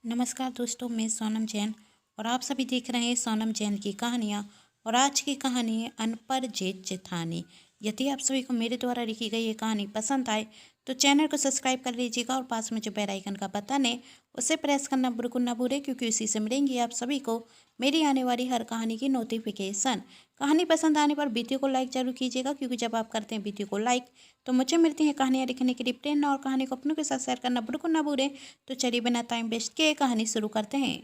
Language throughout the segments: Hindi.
नमस्कार दोस्तों, मैं सोनम जैन और आप सभी देख रहे हैं सोनम जैन की कहानियाँ। और आज की कहानी है अनपर जेठ जेठानी। यदि आप सभी को मेरे द्वारा लिखी गई ये कहानी पसंद आए तो चैनल को सब्सक्राइब कर लीजिएगा और पास में जो बेल आइकन का बटन है उसे प्रेस करना बिल्कुल ना भूलें, क्योंकि उसी से मिलेंगी आप सभी को मेरी आने वाली हर कहानी की नोटिफिकेशन। कहानी पसंद आने पर वीडियो को लाइक जरूर कीजिएगा, क्योंकि जब आप करते हैं वीडियो को लाइक तो मुझे मिलती हैं कहानियाँ लिखने के लिए प्रेरणा, और कहानी को अपनों के साथ शेयर करना बिल्कुल ना भूलें। तो चलिए बिना टाइम वेस्ट किए कहानी शुरू करते हैं।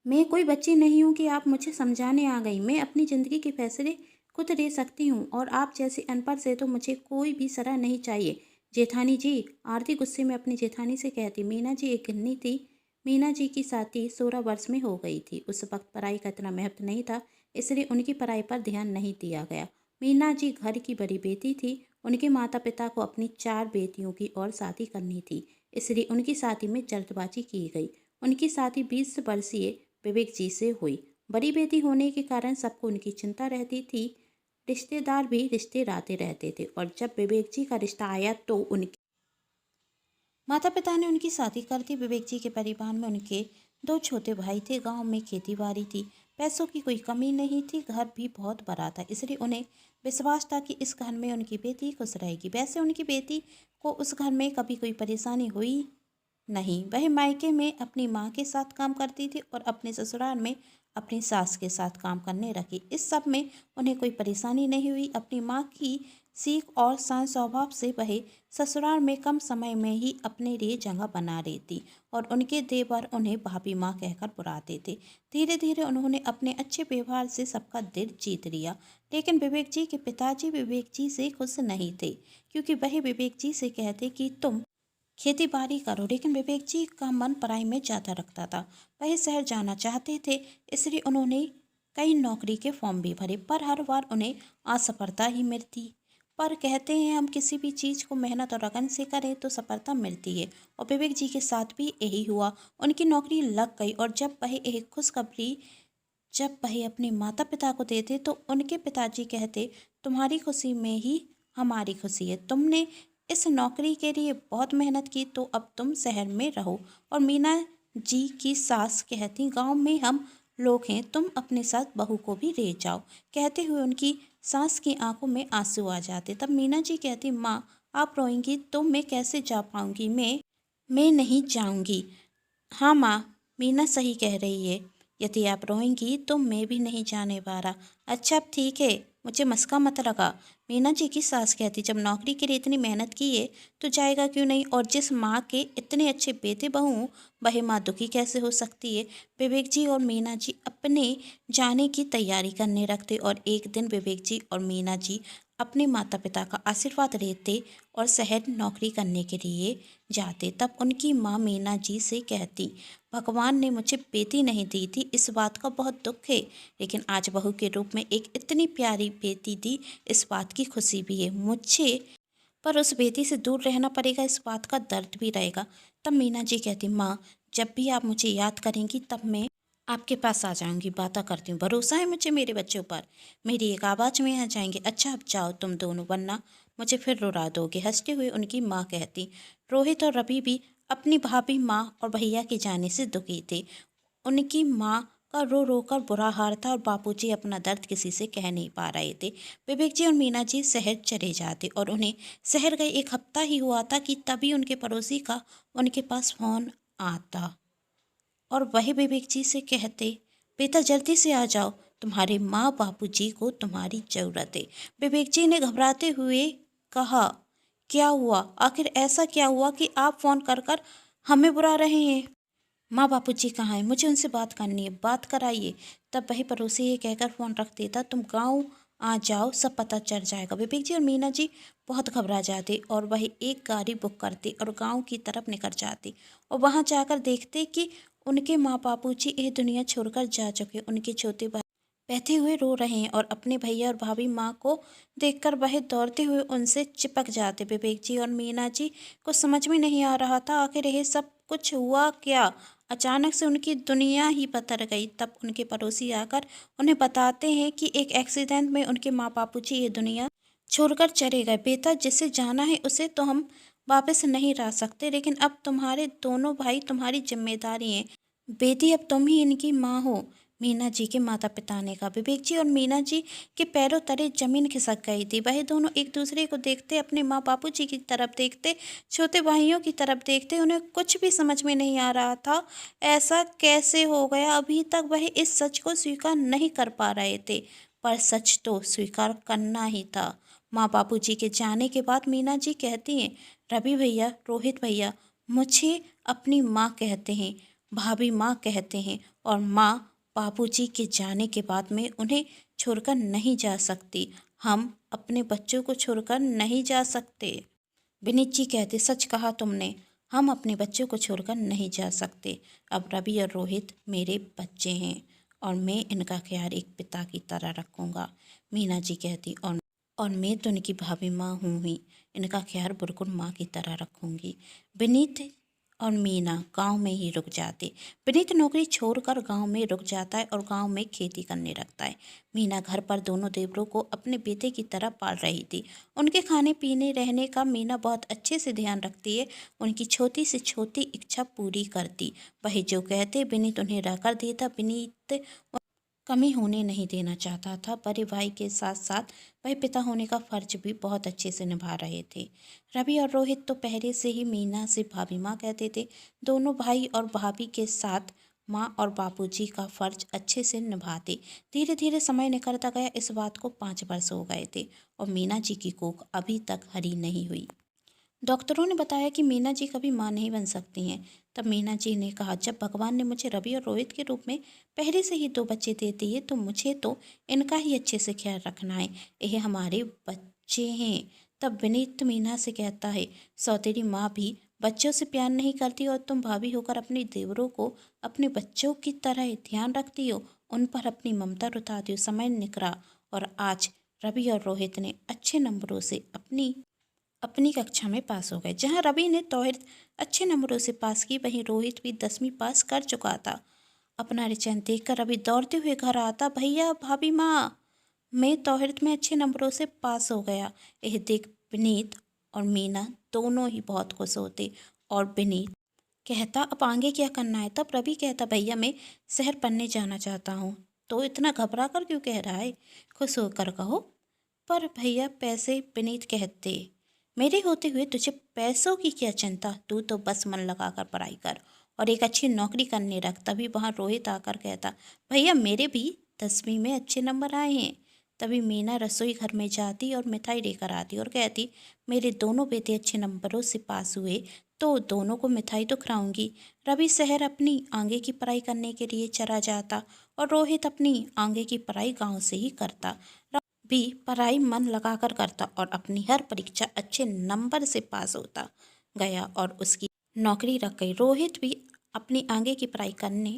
मैं कोई बच्ची नहीं हूँ कि आप मुझे समझाने आ गई। मैं अपनी ज़िंदगी के फैसले खुद ले सकती हूँ, और आप जैसे अनपढ़ से तो मुझे कोई भी सलाह नहीं चाहिए। जेठानी जी, आरती गुस्से में अपनी जेठानी से कहती। मीना जी एक गिन्नी थी। मीना जी की शादी 16 वर्ष में हो गई थी। उस वक्त पढ़ाई का इतना महत्व नहीं था, इसलिए उनकी पढ़ाई पर ध्यान नहीं दिया गया। मीना जी घर की बड़ी बेटी थी। उनके माता पिता को अपनी 4 बेटियों की और शादी करनी थी, इसलिए उनकी शादी में जल्दबाजी की गई। उनकी शादी 20 वर्षीय विवेक जी से हुई। बड़ी बेटी होने के कारण सबको उनकी चिंता रहती थी। रिश्तेदार भी रिश्ते लाते रहते थे, और जब विवेक जी का रिश्ता आया तो उनके माता पिता ने उनकी शादी कर दी। विवेक जी के परिवार में उनके 2 छोटे भाई थे। गांव में खेती बाड़ी थी, पैसों की कोई कमी नहीं थी। घर भी बहुत बड़ा था, इसलिए उन्हें विश्वास था कि इस घर में उनकी बेटी खुश रहेगी। वैसे उनकी बेटी को उस घर में कभी कोई परेशानी हुई नहीं। वह मायके में अपनी माँ के साथ काम करती थी और अपने ससुराल में अपनी सास के साथ काम करने लगी। इस सब में उन्हें कोई परेशानी नहीं हुई। अपनी माँ की सीख और शांत स्वभाव से वह ससुराल में कम समय में ही अपने लिए जगह बना लेती, और उनके देवर उन्हें भाभी माँ कहकर बुलाते थे। धीरे धीरे उन्होंने अपने अच्छे व्यवहार से सबका दिल जीत लिया। लेकिन विवेक जी के पिताजी विवेक जी से खुश नहीं थे, क्योंकि वह विवेक जी से कहते कि तुम खेती बाड़ी करो। लेकिन विवेक जी का मन पढ़ाई में ज़्यादा रखता था। वह शहर जाना चाहते थे, इसलिए उन्होंने कई नौकरी के फॉर्म भी भरे, पर हर बार उन्हें असफलता ही मिलती। पर कहते हैं हम किसी भी चीज़ को मेहनत और लगन से करें तो सफलता मिलती है, और विवेक जी के साथ भी यही हुआ। उनकी नौकरी लग गई, और जब वह अपने माता पिता को देते तो उनके पिताजी कहते, तुम्हारी खुशी में ही हमारी खुशी है। तुमने इस नौकरी के लिए बहुत मेहनत की, तो अब तुम शहर में रहो। और मीना जी की सास कहती, गांव में हम लोग हैं, तुम अपने साथ बहू को भी ले जाओ। कहते हुए उनकी सास की आंखों में आंसू आ जाते। तब मीना जी कहती, माँ आप रोएंगी तो मैं कैसे जा पाऊंगी। मैं नहीं जाऊंगी। हाँ माँ, मीना सही कह रही है। यदि आप रोएंगी तो मैं भी नहीं जाने वाला। अच्छा अब ठीक है, मुझे मस्का मत लगा। मीना जी की सास कहती, जब नौकरी के लिए इतनी मेहनत की है तो जाएगा क्यों नहीं। और जिस माँ के इतने अच्छे बेटे बहू हों, वह माँ दुखी कैसे हो सकती है। विवेक जी और मीना जी अपने जाने की तैयारी करने रखते, और एक दिन विवेक जी और मीना जी अपने माता पिता का आशीर्वाद लेते और शहर नौकरी करने के लिए जाते। तब उनकी माँ मीना जी से कहती, भगवान ने मुझे बेटी नहीं दी थी, इस बात का बहुत दुख है, लेकिन आज बहू के रूप में एक इतनी प्यारी बेटी दी, इस बात की खुशी भी है मुझे। पर उस बेटी से दूर रहना पड़ेगा, इस बात का दर्द भी रहेगा। तब मीना जी कहती, माँ जब भी आप मुझे याद करेंगी तब मैं आपके पास आ जाऊंगी, बातें करती हूँ। भरोसा है मुझे मेरे बच्चों पर। मेरी एक आवाज़ में आ जाएंगे। अच्छा अब जाओ तुम दोनों, वरना मुझे फिर रुला दोगे। हंसते हुए उनकी माँ कहती। रोहित और रवि भी अपनी भाभी माँ और भैया के जाने से दुखी थे। उनकी माँ का रो रो कर बुरा हाल था, और बापूजी अपना दर्द किसी से कह नहीं पा रहे थे। विवेक जी और मीना जी शहर चले जाते, और उन्हें शहर गए 1 हफ्ता ही हुआ था कि तभी उनके पड़ोसी का उनके पास फोन आता, और वही विवेक जी से कहते, बेटा जल्दी से आ जाओ, तुम्हारे माँ बापूजी को तुम्हारी ज़रूरत है। विवेक जी ने घबराते हुए कहा, क्या हुआ, आखिर ऐसा क्या हुआ कि आप फ़ोन कर कर हमें बुला रहे हैं। माँ बापूजी कहाँ हैं, मुझे उनसे बात करनी है, बात कराइए। तब वही पड़ोसी ये कहकर फ़ोन रख देता, तुम गांव आ जाओ, सब पता चल जाएगा। विवेक जी और मीना जी बहुत घबरा जाते, और वही एक गाड़ी बुक करते और गांव की तरफ निकल जाते, और वहां जाकर देखते कि उनके माँ बापूजी ये दुनिया छोड़कर जा चुके। उनके छोटे भाई बहते हुए रो रहे हैं, और अपने भैया और भाभी माँ को देखकर वह दौड़ते हुए उनसे चिपक जाते। विवेक जी और मीना जी को समझ में नहीं आ रहा था आखिर यह सब कुछ हुआ क्या। अचानक से उनकी दुनिया ही बदल गई। तब उनके पड़ोसी आकर उन्हें बताते हैं कि एक एक्सीडेंट में उनके माँ बापूजी ये दुनिया छोड़कर चले गए। बेटा जिसे जाना है उसे तो हम वापस नहीं ला सकते, लेकिन अब तुम्हारे दोनों भाई तुम्हारी जिम्मेदारी हैं। बेटी, अब तुम ही इनकी माँ हो। मीना जी के माता पिता ने कहा। विवेक जी और मीना जी के पैरों तले जमीन खिसक गई थी। वह दोनों एक दूसरे को देखते, अपने माँ बापू जी की तरफ देखते, छोटे भाइयों की तरफ देखते। उन्हें कुछ भी समझ में नहीं आ रहा था, ऐसा कैसे हो गया। अभी तक वह इस सच को स्वीकार नहीं कर पा रहे थे, पर सच तो स्वीकार करना ही था। माँ बापू जी के जाने के बाद मीना जी कहती हैं, रवि भैया, रोहित भैया मुझे अपनी माँ कहते हैं, भाभी माँ कहते हैं, और माँ बाबूजी के जाने के बाद मैं उन्हें छोड़कर नहीं जा सकती। हम अपने बच्चों को छोड़कर नहीं जा सकते। विनीत जी कहते, सच कहा तुमने, हम अपने बच्चों को छोड़कर नहीं जा सकते। अब रवि और रोहित मेरे बच्चे हैं और मैं इनका ख्याल एक पिता की तरह रखूँगा। मीना जी कहती, और मैं तो उनकी भाभी माँ हूँ ही, इनका ख्याल बिल्कुल माँ की तरह रखूँगी। विनीत और मीना गांव में ही रुक जाते। विनीत नौकरी छोड़कर गांव में रुक जाता है और गांव में खेती करने लगता है। मीना घर पर दोनों देवरों को अपने बेटे की तरह पाल रही थी। उनके खाने पीने रहने का मीना बहुत अच्छे से ध्यान रखती है, उनकी छोटी से छोटी इच्छा पूरी करती। वही जो कहते विनीत उन्हें रहकर देता। विनीत कमी होने नहीं देना चाहता था। बड़े भाई के साथ साथ वह पिता होने का फर्ज भी बहुत अच्छे से निभा रहे थे। रवि और रोहित तो पहले से ही मीना से भाभी माँ कहते थे। दोनों भाई और भाभी के साथ माँ और बापूजी का फर्ज अच्छे से निभाते। धीरे धीरे समय निकलता गया। इस बात को 5 वर्ष हो गए थे और मीना जी की कोख अभी तक हरी नहीं हुई। डॉक्टरों ने बताया कि मीना जी कभी माँ नहीं बन सकती हैं। तब मीना जी ने कहा, जब भगवान ने मुझे रवि और रोहित के रूप में पहले से ही 2 बच्चे दे दिए तो मुझे तो इनका ही अच्छे से ख्याल रखना है। ये हमारे बच्चे हैं। तब विनीत मीना से कहता है, सौतेली माँ भी बच्चों से प्यार नहीं करती और तुम भाभी होकर अपने देवरों को अपने बच्चों की तरह ध्यान रखती हो, उन पर अपनी ममता रुताती हो। समय निकला और आज रवि और रोहित ने अच्छे नंबरों से अपनी कक्षा में पास हो गए। जहां रवि ने तौहीद अच्छे नंबरों से पास की, वहीं रोहित भी 10वीं पास कर चुका था। अपना रिजल्ट देखकर रवि दौड़ते हुए घर आता, भैया, भाभी माँ, मैं तौहीद में अच्छे नंबरों से पास हो गया। यह देख विनीत और मीना दोनों ही बहुत खुश होते और विनीत कहता, अब आगे क्या करना है। तब रवि कहता, भैया मैं शहर पढ़ने जाना चाहता हूँ। तो इतना घबरा कर क्यों कह रहा है, खुश होकर कहो। पर भैया पैसे, विनीत कहते, मेरे होते हुए तुझे पैसों की क्या चिंता, तू तो बस मन लगाकर पढ़ाई कर और एक अच्छी नौकरी करने रख। तभी वहाँ रोहित आकर कहता, भैया मेरे भी 10वीं में अच्छे नंबर आए हैं। तभी मीना रसोई घर में जाती और मिठाई लेकर आती और कहती, मेरे दोनों बेटे अच्छे नंबरों से पास हुए तो दोनों को मिठाई तो खिलाऊंगी। रवि शहर अपनी आगे की पढ़ाई करने के लिए चला जाता और रोहित अपनी आगे की पढ़ाई गांव से ही करता। भी पढ़ाई मन लगाकर करता और अपनी हर परीक्षा अच्छे नंबर से पास होता गया और उसकी नौकरी लग गई। रोहित भी अपनी आगे की पढ़ाई करने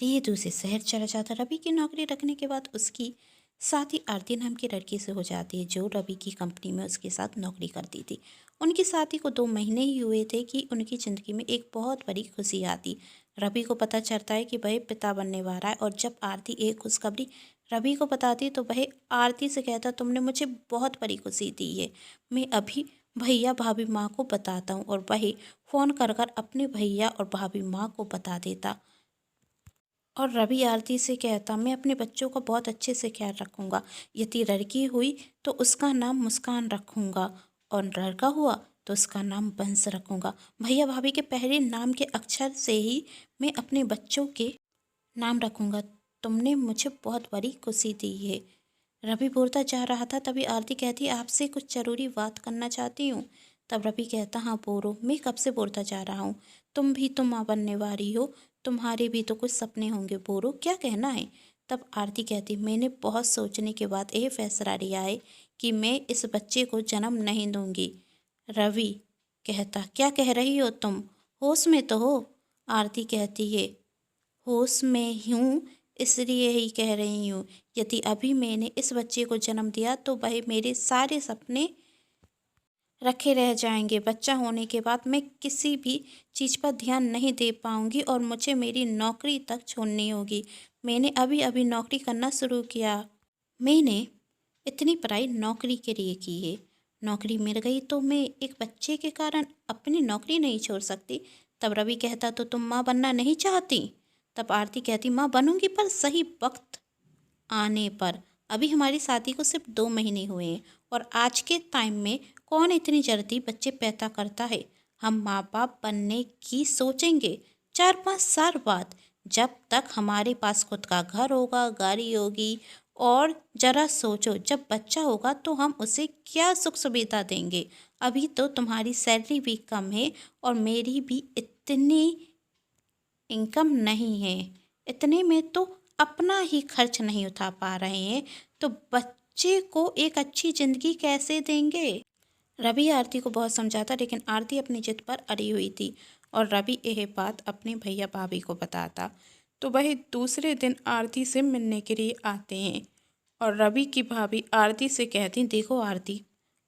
लिए दूसरे शहर चला जाता। रवि की नौकरी लगने के बाद उसकी साथी आरती नाम की लड़की से हो जाती है, जो रवि की कंपनी में उसके साथ नौकरी करती थी। उनकी शादी को 2 महीने ही हुए थे कि उनकी ज़िंदगी में एक बहुत बड़ी खुशी आती। रवि को पता चलता है कि वह पिता बनने वाला है और जब आरती एक खुशखबरी रवि को बताती तो वह आरती से कहता, तुमने मुझे बहुत बड़ी खुशी दी है, मैं अभी भैया भाभी माँ को बताता हूँ। और वह फ़ोन कर कर अपने भैया और भाभी माँ को बता देता। और रवि आरती से कहता, मैं अपने बच्चों का बहुत अच्छे से ख्याल रखूँगा। यदि लड़की हुई तो उसका नाम मुस्कान रखूँगा और लड़का हुआ तो उसका नाम बंस रखूँगा। भैया भाभी के पहले नाम के अक्षर से ही मैं अपने बच्चों के नाम रखूँगा। तुमने मुझे बहुत बड़ी खुशी दी है। रवि बोलता जा रहा था, तभी आरती कहती, आपसे कुछ ज़रूरी बात करना चाहती हूँ। तब रवि कहता, हाँ बोलो, मैं कब से बोलता जा रहा हूँ, तुम भी तो माँ बनने वाली हो, तुम्हारे भी तो कुछ सपने होंगे, बोलो क्या कहना है। तब आरती कहती, मैंने बहुत सोचने के बाद यह फैसला लिया है कि मैं इस बच्चे को जन्म नहीं दूंगी। रवि कहता, क्या कह रही हो तुम, होश में तो हो। आरती कहती है, होश में हूँ, इसलिए ही कह रही हूँ। यदि अभी मैंने इस बच्चे को जन्म दिया तो वह मेरे सारे सपने रखे रह जाएंगे। बच्चा होने के बाद मैं किसी भी चीज़ पर ध्यान नहीं दे पाऊंगी और मुझे मेरी नौकरी तक छोड़नी होगी। मैंने अभी अभी नौकरी करना शुरू किया। मैंने इतनी पढ़ाई नौकरी के लिए की है, नौकरी मिल गई तो मैं एक बच्चे के कारण अपनी नौकरी नहीं छोड़ सकती। तब रवि कहता तो तुम माँ बनना नहीं चाहती? तब आरती कहती माँ बनूंगी पर सही वक्त आने पर। अभी हमारी शादी को सिर्फ 2 महीने हुए हैं और आज के टाइम में कौन इतनी जल्दी बच्चे पैदा करता है। हम माँ बाप बनने की सोचेंगे 4-5 साल बाद, जब तक हमारे पास खुद का घर होगा, गाड़ी होगी। और जरा सोचो, जब बच्चा होगा तो हम उसे क्या सुख सुविधा देंगे। अभी तो तुम्हारी सैलरी भी कम है और मेरी भी इतनी इनकम नहीं है। इतने में तो अपना ही खर्च नहीं उठा पा रहे हैं, तो बच्चे को एक अच्छी ज़िंदगी कैसे देंगे। रवि आरती को बहुत समझाता, लेकिन आरती अपनी जिद पर अड़ी हुई थी और रवि यह बात अपने भैया भाभी को बताता तो वह दूसरे दिन आरती से मिलने के लिए आते हैं। और रवि की भाभी आरती से कहती देखो आरती,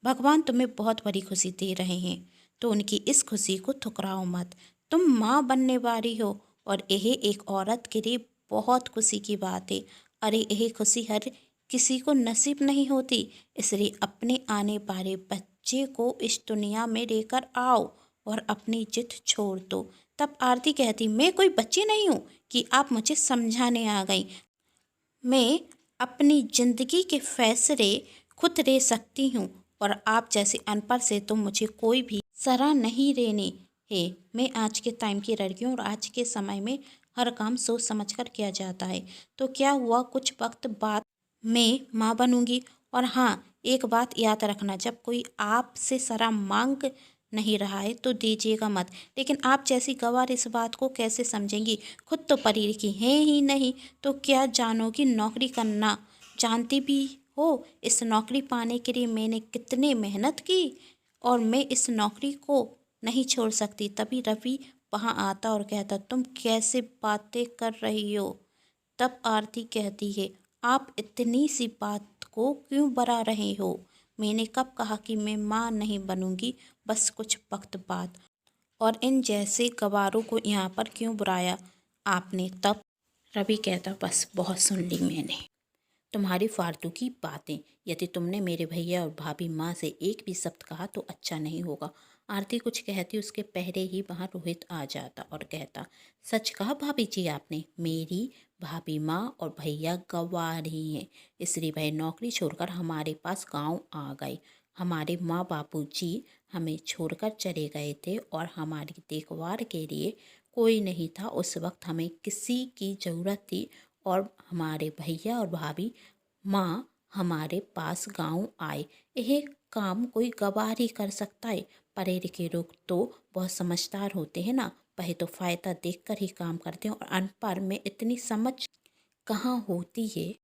भगवान तुम्हें बहुत बड़ी खुशी दे रहे हैं, तो उनकी इस खुशी को ठुकराओ मत। तुम माँ बनने वाली हो और यह एक औरत के लिए बहुत खुशी की बात है। अरे यह खुशी हर किसी को नसीब नहीं होती, इसलिए अपने आने वाले बच्चे को इस दुनिया में लेकर आओ और अपनी जिद छोड़ दो। तब आरती कहती मैं कोई बच्ची नहीं हूँ कि आप मुझे समझाने आ गई। मैं अपनी ज़िंदगी के फैसले खुद ले सकती हूँ और आप जैसे अनपढ़ से तो मुझे कोई भी सलाह नहीं देनी है। मैं आज के टाइम की लड़कियों और आज के समय में हर काम सोच समझ कर किया जाता है। तो क्या हुआ, कुछ वक्त बाद मैं माँ बनूंगी। और हाँ, एक बात याद रखना, जब कोई आपसे सलाह मांग नहीं रहा है तो दीजिएगा मत। लेकिन आप जैसी गंवार इस बात को कैसे समझेंगी? खुद तो पढ़ी लिखी हैं ही नहीं, तो क्या जानोगी नौकरी करना? जानती भी हो इस नौकरी पाने के लिए मैंने कितने मेहनत की और मैं इस नौकरी को नहीं छोड़ सकती। तभी रवि वहाँ आता और कहता तुम कैसे बातें कर रही हो। तब आरती कहती है आप इतनी सी बात को क्यों बढ़ा रहे हो? मैंने कब कहा कि मैं माँ नहीं बनूंगी, बस कुछ वक्त बाद। और इन जैसे गवारों को यहाँ पर क्यों बुलाया आपने? तब रवि कहता बस बहुत सुन ली मैंने तुम्हारी फालतू की बातें। यदि तुमने मेरे भैया और भाभी माँ से एक भी शब्द कहा तो अच्छा नहीं होगा। आरती कुछ कहती उसके पहले ही वहाँ रोहित आ जाता और कहता सच कहा भाभी जी आपने, मेरी भाभी माँ और भैया गंवार ही हैं, इसलिए वह नौकरी छोड़कर हमारे पास गांव आ गए। हमारे माँ बापूजी हमें छोड़कर चले गए थे और हमारी देखभाल के लिए कोई नहीं था। उस वक्त हमें किसी की ज़रूरत थी और हमारे भैया और भाभी माँ हमारे पास गांव आए। यह काम कोई गवार ही कर सकता है। पढ़े लिखे लोग तो बहुत समझदार होते हैं ना, वह तो फ़ायदा देखकर ही काम करते हैं और अनपढ़ में इतनी समझ कहाँ होती है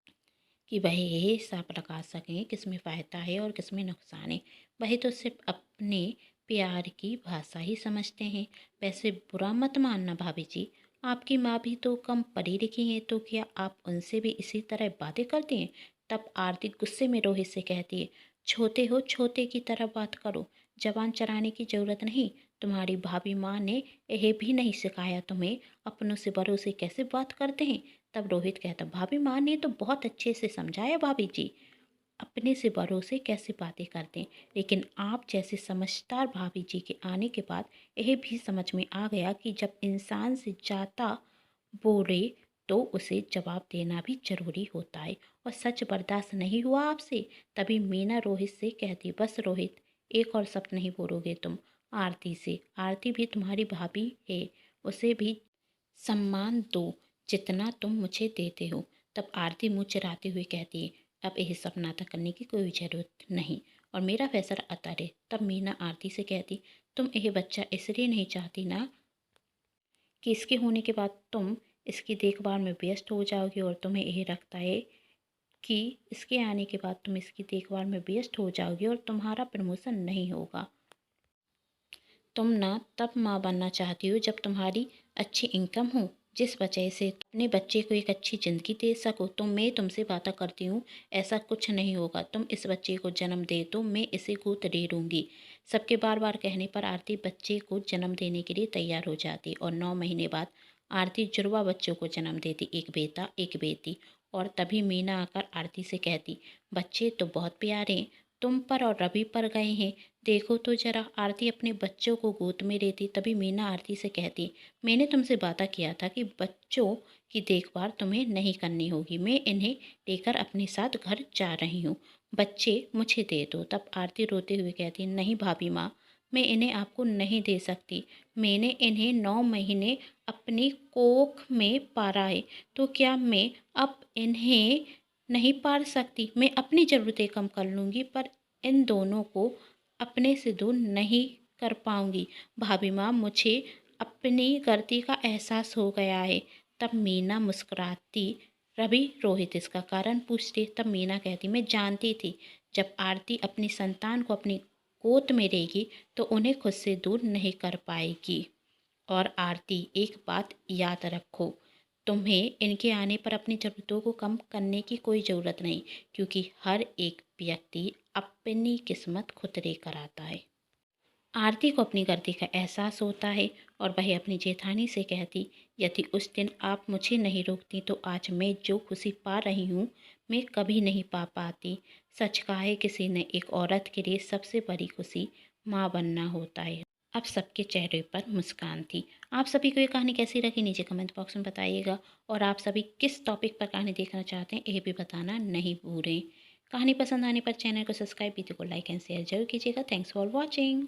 कि वह यह हिसाब लगा सकें किस में फ़ायदा है और किस में नुकसान है। वह तो सिर्फ अपने प्यार की भाषा ही समझते हैं। वैसे बुरा मत मानना भाभी जी, आपकी माँ भी तो कम पढ़ी लिखी हैं, तो क्या आप उनसे भी इसी तरह बातें करती हैं? तब आरती गुस्से में रोहित से कहती है छोटे हो, छोटे की तरह बात करो, जबान चलाने की ज़रूरत नहीं। तुम्हारी भाभी माँ ने यह भी नहीं सिखाया तुम्हें अपनों से बड़ों से कैसे बात करते हैं? तब रोहित कहता भाभी माँ ने तो बहुत अच्छे से समझाया भाभी जी, अपने से बड़ों से कैसे बातें करते हैं। लेकिन आप जैसे समझदार भाभी जी के आने के बाद यह भी समझ में आ गया कि जब इंसान से ज़्यादा बोले तो उसे जवाब देना भी जरूरी होता है और सच बर्दाश्त नहीं हुआ आपसे। तभी मीना रोहित से कहती बस रोहित, एक और शब्द नहीं बोलोगे तुम आरती से। आरती भी तुम्हारी भाभी है, उसे भी सम्मान दो जितना तुम मुझे देते हो। तब आरती मुँह चिढ़ाते हुए कहती है अब यह सब नाटक करने की कोई ज़रूरत नहीं और मेरा फैसला अता है। तब मीना आरती से कहती तुम यह बच्चा इसलिए नहीं चाहती ना कि इसके होने के बाद तुम इसकी देखभाल में व्यस्त हो जाओगी और तुम्हें यह लगता है कि इसके आने के बाद तुम इसकी देखभाल में व्यस्त हो जाओगी और तुम्हारा प्रमोशन नहीं होगा। तुम ना तब माँ बनना चाहती हो जब तुम्हारी अच्छी इनकम हो, जिस वजह से अपने बच्चे को एक अच्छी ज़िंदगी दे सको। तो मैं तुमसे वादा करती हूँ ऐसा कुछ नहीं होगा। तुम इस बच्चे को जन्म दे तो मैं इसे गोद ले लूँगी। सबके बार बार कहने पर आरती बच्चे को जन्म देने के लिए तैयार हो जाती और 9 महीने बाद आरती जुड़वा बच्चों को जन्म देती, एक बेटा एक बेटी। और तभी मीना आकर आरती से कहती बच्चे तो बहुत प्यारे हैं तुम पर और रवि पर गए हैं। देखो तो जरा। आरती अपने बच्चों को गोद में लेती। तभी मीना आरती से कहती, मैंने तुमसे वादा किया था कि बच्चों की देखभाल तुम्हें नहीं करनी होगी। मैं इन्हें लेकर अपने साथ घर जा रही हूँ। बच्चे मुझे दे दो। तब आरती रोते हुए कहती, नहीं भाभी माँ, मैं इन्हें आपको नहीं दे सकती। मैंने इन्हें 9 महीने अपनी कोख में पाला है, तो क्या मैं अब इन्हें नहीं पाल सकती? मैं अपनी ज़रूरतें कम कर लूँगी, पर इन दोनों को अपने से दूर नहीं कर पाऊँगी। भाभी माँ, मुझे अपनी गलती का एहसास हो गया है। तब मीना मुस्कुराती। रवि रोहित इसका कारण पूछते। तब मीना कहती, मैं जानती थी जब आरती अपनी संतान को अपनी गोद में लेगी तो उन्हें खुद से दूर नहीं कर पाएगी। और आरती, एक बात याद रखो, तुम्हें इनके आने पर अपनी ज़रूरतों को कम करने की कोई ज़रूरत नहीं, क्योंकि हर एक व्यक्ति अपनी किस्मत खुद लेकर आता है। आरती को अपनी गलती का एहसास होता है और वह अपनी जेठानी से कहती, यदि उस दिन आप मुझे नहीं रोकती तो आज मैं जो खुशी पा रही हूँ मैं कभी नहीं पा पाती। सच कहा है किसी ने, एक औरत के लिए सबसे बड़ी खुशी माँ बनना होता है। अब सबके चेहरे पर मुस्कान थी। आप सभी को ये कहानी कैसी लगी नीचे कमेंट बॉक्स में बताइएगा, और आप सभी किस टॉपिक पर कहानी देखना चाहते हैं ये भी बताना नहीं भूलें। कहानी पसंद आने पर चैनल को सब्सक्राइब, वीडियो को लाइक एंड शेयर जरूर कीजिएगा। Thanks for watching.